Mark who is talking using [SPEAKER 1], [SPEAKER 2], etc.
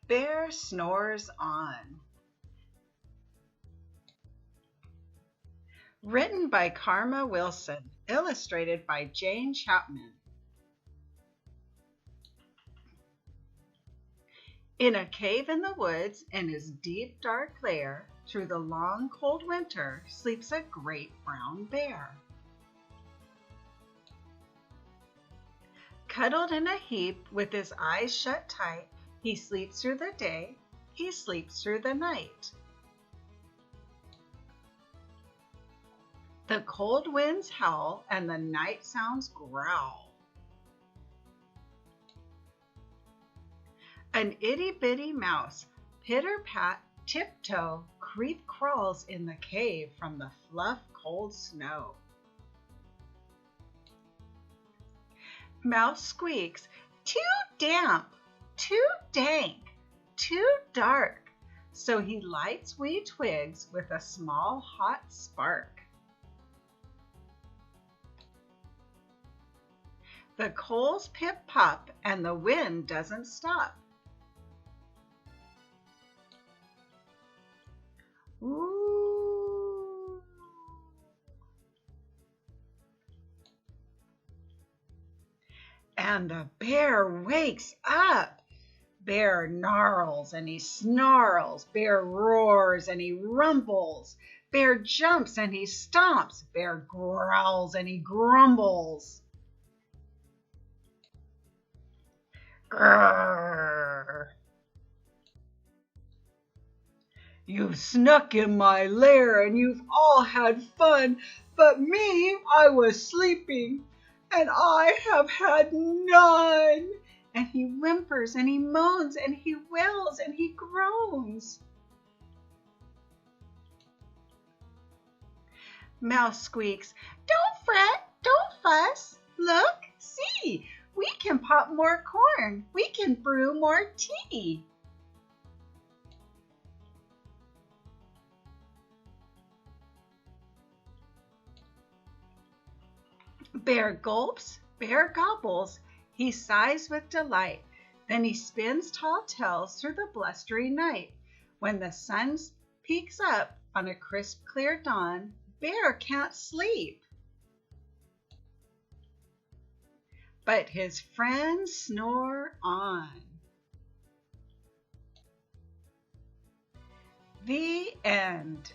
[SPEAKER 1] Bear snores on. Written by Karma Wilson, illustrated by Jane Chapman. In a cave in the woods, in his deep dark lair, through the long cold winter, sleeps a great brown bear. Cuddled in a heap with his eyes shut tight, he sleeps through the day, he sleeps through the night. The cold winds howl and the night sounds growl. An itty-bitty mouse, pitter-pat, tiptoe, creep crawls in the cave from the fluff cold snow. Mouse squeaks, "Too damp, too dank, too dark," so he lights wee twigs with a small hot spark. The coals pip-pop and the wind doesn't stop. Ooh. And the bear wakes up. Bear gnarls and he snarls. Bear roars and he rumbles. Bear jumps and he stomps. Bear growls and he grumbles. Grrr. "You've snuck in my lair and you've all had fun, but me, I was sleeping, and I have had none." And he whimpers and he moans and he wails and he groans. Mouse squeaks, "Don't fret, don't fuss. Look, see, we can pop more corn. We can brew more tea." Bear gulps, bear gobbles, he sighs with delight. Then he spins tall tales through the blustery night. When the sun peeks up on a crisp, clear dawn, bear can't sleep. But his friends snore on. The end.